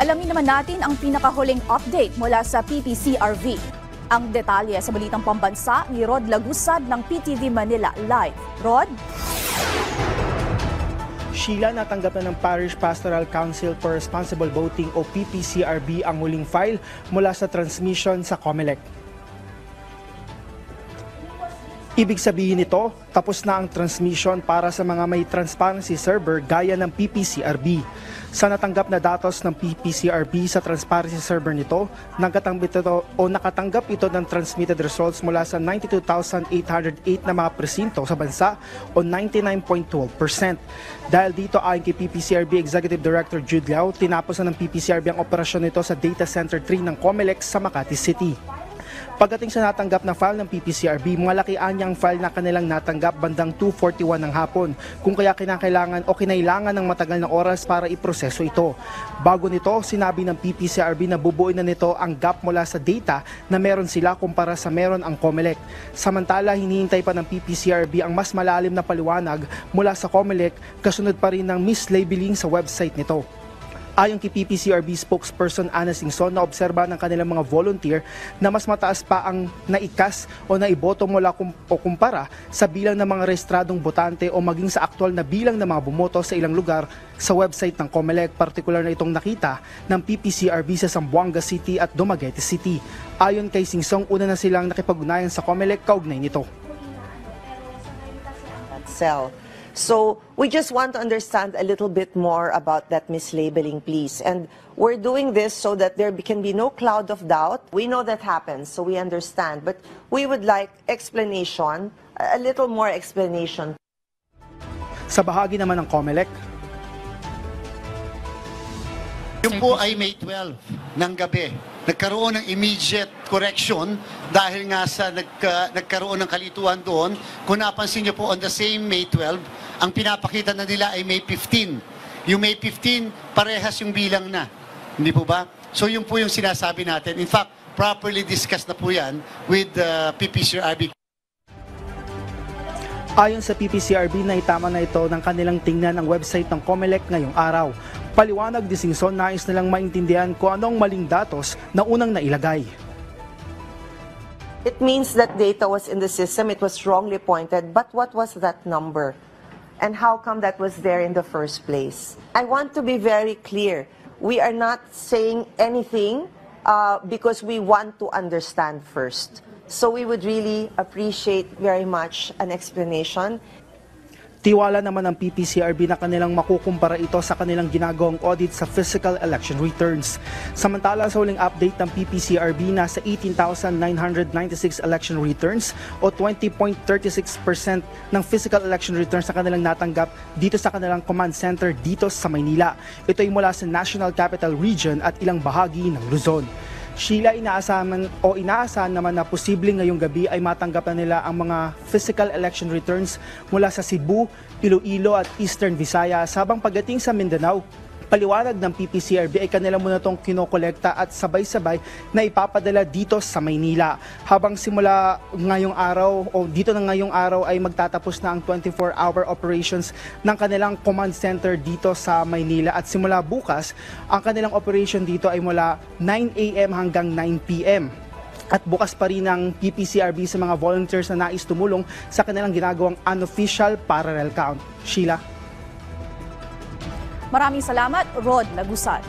Alamin naman natin ang pinakahuling update mula sa PPCRV. Ang detalye sa balitang pambansa ni Rod Lagusad ng PTV Manila Live. Rod? Sheila, natanggap na ng Parish Pastoral Council for Responsible Voting o PPCRB ang huling file mula sa transmission sa COMELEC. Ibig sabihin nito, tapos na ang transmission para sa mga may transparency server gaya ng PPCRB. Sa natanggap na datos ng PPCRB sa transparency server nito, nakatanggap ito ng transmitted results mula sa 92,808 na mga presinto sa bansa o 99.12%. Dahil dito ayon kay PPCRB Executive Director Jude Liao, tinapos na ng PPCRB ang operasyon nito sa Data Center 3 ng COMELEC sa Makati City. Pagdating sa natanggap na file ng PPCRB, malakian niyang file na kanilang natanggap bandang 2:41 ng hapon, kung kaya kinailangan ng matagal na oras para iproseso ito. Bago nito, sinabi ng PPCRB na bubuin na nito ang gap mula sa data na meron sila kumpara sa meron ang COMELEC. Samantala, hinihintay pa ng PPCRB ang mas malalim na paliwanag mula sa COMELEC, kasunod pa rin ng mislabeling sa website nito. Ayon kay PPCRB spokesperson Ana Singson, naobserba ng kanilang mga volunteer na mas mataas pa ang naikas o naiboto mula kumpara sa bilang ng mga rehistradong botante o maging sa aktual na bilang ng mga bumoto sa ilang lugar sa website ng COMELEC, partikular na itong nakita ng PPCRB sa Zamboanga City at Dumaguete City. Ayon kay Singson, una na silang nakipag-ugnayan sa COMELEC kaugnay nito. So we just want to understand a little bit more about that mislabeling, please. And we're doing this so that there can be no cloud of doubt. We know that happens, so we understand. But we would like explanation, a little more explanation. Sa bahagi naman ng COMELEC, yung po ay May 12 ng gabi. Nagkaroon ng immediate correction dahil nga sa nagkaroon ng kalituhan doon. Kung napansin niyo po, on the same May 12, ang pinapakita na nila ay May 15. Yung May 15, parehas yung bilang na. Hindi po ba? So yun po yung sinasabi natin. In fact, properly discussed na po yan with PPCRB. Ayon sa PPCRB, naitama na ito ng kanilang tingnan ang website ng COMELEC ngayong araw. Paliwanag ni Singson, nais nilang maintindihan kung anong maling datos na unang nailagay. It means that data was in the system, it was wrongly pointed, but what was that number? And how come that was there in the first place? I want to be very clear. We are not saying anything because we want to understand first. So we would really appreciate very much an explanation. Tiwala naman ng PPCRB na kanilang makukumpara ito sa kanilang ginagawang audit sa physical election returns. Samantala, sa huling update ng PPCRB, nasa 18,996 election returns o 20.36% ng physical election returns na kanilang natanggap dito sa kanilang command center dito sa Maynila. Ito ay mula sa National Capital Region at ilang bahagi ng Luzon. Sheila, inaasahan naman na posibleng ngayong gabi ay matanggap na nila ang mga physical election returns mula sa Cebu, Iloilo at Eastern Visayas. Habang pagdating sa Mindanao, paliwanag ng PPCRB ay kanila muna itong kinokolekta at sabay-sabay na ipapadala dito sa Maynila. Habang simula ngayong araw o dito na ngayong araw ay magtatapos na ang 24-hour operations ng kanilang command center dito sa Maynila. At simula bukas, ang kanilang operation dito ay mula 9 a.m. hanggang 9 p.m. At bukas pa rin ang PPCRB sa mga volunteers na nais tumulong sa kanilang ginagawang unofficial parallel count. Sheila? Maraming salamat, Rod Lagusad.